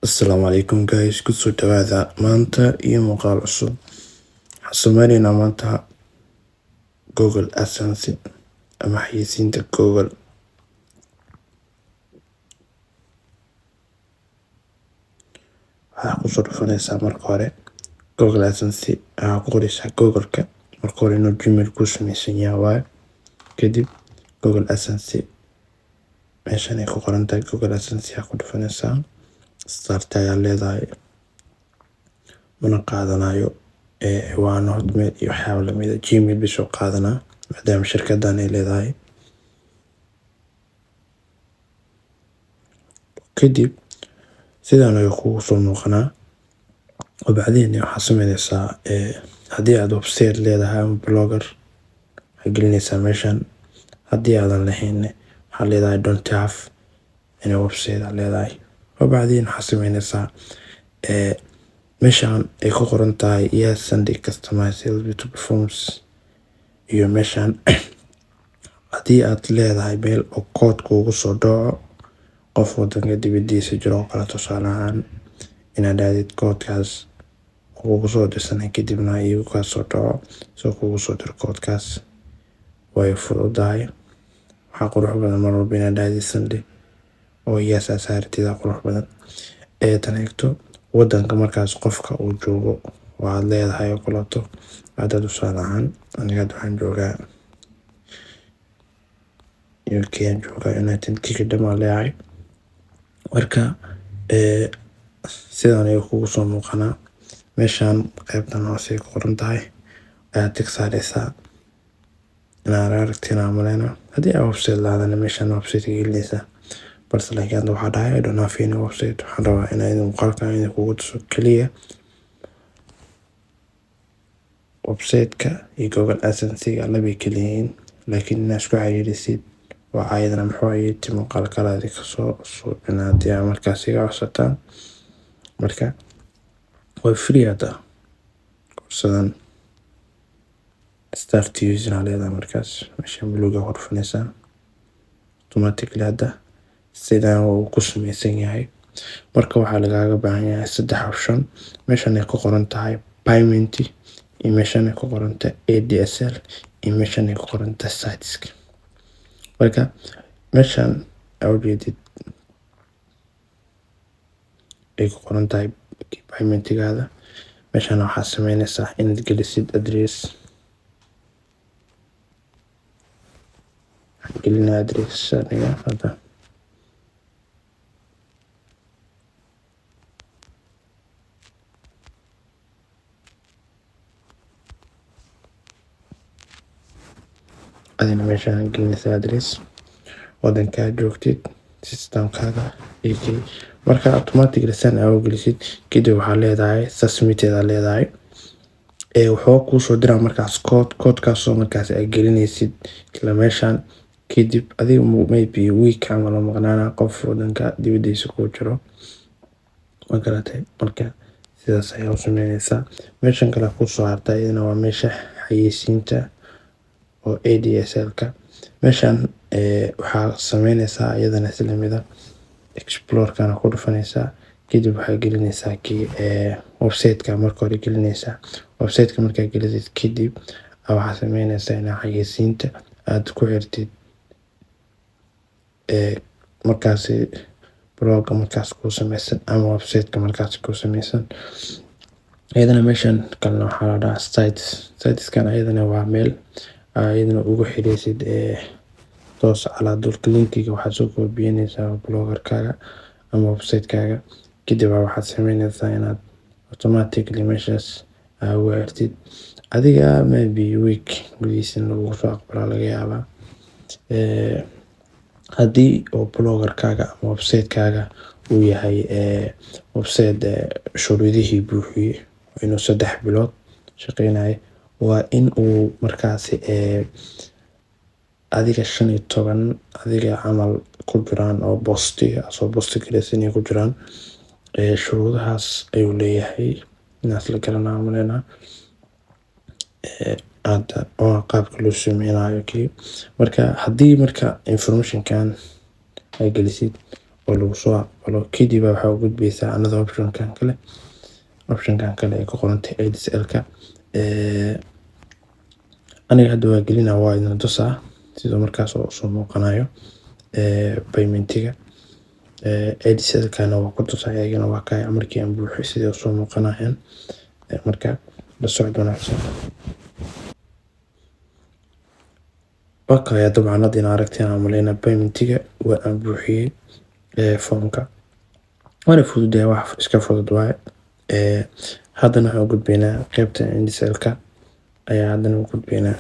Asalaamu calaykum guys, kusoo dhawaada maanta iyo muuqaal cusub. Waxaan samaynaynaa maanta Google AdSense ama xayeysiinta Google. Waxaa kusoo dhufanaysaa marka hore Google AdSense, waxaa ku qoraysaa Google-ka marka hore inuu Gmail ku samaysan yahay waaye. Kadib Google AdSense meeshan ay ku qoran tahay Google AdSense ayaa ku dhufanaysaa. Start ayaa leedahay, mana qaadanayo ciwaano hotmail iyo waxyaabo lamid ah. Gmail bisoo qaadanaa maadaama shirkaddan ay leedahay. Kadib sidaan ayuu kugu soo muuqanaa. Bacdeen waxaa samaynaysaa haddii aad website leedahay ama blogger waxaa gelinaysaa meeshan. Haddii aadan lahayn waxaa leedahay don't have in website aad leedahay. Bacdeen waxaa samaynaysaa meeshan ay ku qoran tahay yes send customized to performs iyo meeshan haddii aad leedahay meel oo code kuugu soo dhaco qof wadanka dibadiisa jiro oo kala tusaale ahaan inaad aadid codekaas kuugu soo dirsanay kadibna iyagu kaa soo dhaco soo kuugu soo diro codekaas way fududahay. waxaa qurux badan mar walba inaad aadid send oo yes asaartida qurux badan tan xigto wadanka markaas qofka uu joogo waad leedahay oo kaleeto. hadda tusaale ahaan aniga waxaan joogaa UK, aan joogaa United Kingdom aan leeyahay. Marka sidaan ayuu kugu soo muuqanaa. Meeshan qaybtan hoose ku qoran tahay ayaad tig saaraysaa inaad aragtina amaleyna. haddii aad website laadana meeshan website gelinaysaa balse laakiin hadda waxaa dhahay I don't have any website. waxaan rabaa inaan muuqaalkan idin kugu tuso keliya website-ka iyo Google AdSense-ga labay kala yihiin, laakiin inaad isku xiriirisid waa ayadana muxuu ahayd muuqaal kale aad kasoo suubina haddii aad markaas iga codsataan. marka way free hadda kursadan start using aa leedahay. markaas meeshan buluuga ku dhufanaysaa automatically hadda sidaan uu ku samaysan yahay. marka waxaa lagaaga baahan yahay 3 option. meeshan ay ku qoran tahay payment iyo meeshan ay ku qoran tahay ADSL iyo meeshan ay ku qoran tahay sites. marka meeshan awgeedid ay ku qoran tahay payment-gaada meeshan waxaa samaynaysaa inaad gelisid address. gelina address aniga hadda adina meeshan gelinaysaa address wadanka joogtid systemkaaga AK. marka automatically san aad gelisid kadib waxaa leedahay submit aad leedahay. wuxuu kuu soo diraa markaas codekaas oo markaas aad gelinaysid isla meeshan. kadib adiga maybe week ama la maqnaana qof wadanka dibadiisa ku jiro magaratay. marka sidaas ayaa u samaynaysaa. meeshan kale ku soo hartay iyadana waa meesha xayeysiinta oo ADSL-ka. meeshan waxaa samaynaysaa iyadana isla mid ah explore-kana ku dhufanaysaa kadib waxaa gelinaysaa kii website-ka marka hore gelinaysaa. website-ka markaa gelisid kadib waxaa samaynaysaa inaad xayeysiinta aad ku xirtid markaas blogga markaas ku samaysan ama website-ka markaas ku samaysan. iyadana meeshan kalena waxaa la dhahaa sites-kan iyadana waa meel iyadana ugu xiraysid toos calaa dulka linkiga waxaad soo koobiyanaysaa blogger-kaaga ama website-kaaga kadib waxaad samaynaysaa inaad automatically meeshaas ugu xirtid adiga maybe week gudihiisa lagu soo aqbalaa laga yaabaa. haddii oo blogger-kaaga ama website-kaaga uu yahay website shuruudihii buuxiyey inuu 3 bilood shaqeynayo waa in uu markaasi adiga 15 adiga camal ku jiraan oo post galaysan ku jiraan. shuruudahaas ayuu leeyahay inaad la garanaa amaleyna. hadda oo qaabka loo sameynayo marka haddii marka information-kan ay gelisid oo lagu soo aqbalo kadib waxaa u gudbaysaa another optionkan kale ee ku qorantay ADSL-ka. aniga hadda waa gelinaa waa idin tusaa sidoo markaas oo soo muuqanayo paymentiga. ADSL-kana waa ku tusaa ayagana waa kay markii aan buuxiyay sidoo soo muuqanayaan. marka la socod wanaagsan. okay dabcan hadda in aragteen amaleyna paymentiga waa aan buuxiyay foomka waana fududahay wax iska fudud waaye. haddana waxaan u gudbaynaa qaybta ADSL-ka ayaa haddana u gudbaynaa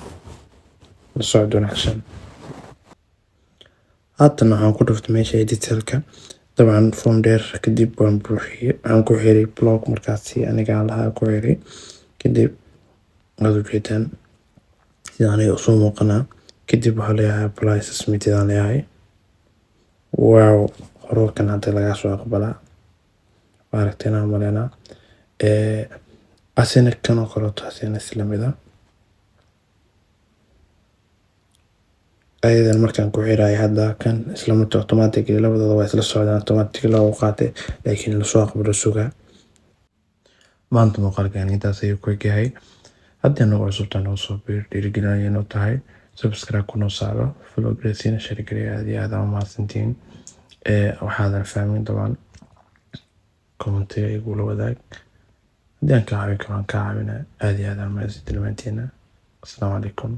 la socod wanaagsan. haddana waxaan ku dhuftay meesha ADSL-ka dabcan foom dheer kadib waan buuxiyay waxaan ku xiray blog markaasi aniga lahaa ku xiray kadib aad u jeedaan sidaan ay soo muuqanaa kadib waxaa leeyahay apply submit aan leeyahay. wow qoraalkan hadda laga soo aqbalaa aragteen amaleyna asina kan oo kale taasina isla mid ah ayadan markaan ku xiray hadda kan isla mid automatically labadooda waa isla socdaan automatically loo qaatay laakiin la soo aqbalo sugaa. maanta muuqaalkan intaas ayuu ku egyahay. haddii nagu cusubtaan oo soo dhiirigelinaya inuu tahay subscribe ku noo saaro follow gareysina share gareeya aad iyo aad u mahadsantihiin. waxaadan fahmin dabcan commentiga igula wadaag haddii aan ka caawin karo aan ka caawina aad iyo aad u mahadsantihiin. assalaamu calaykum.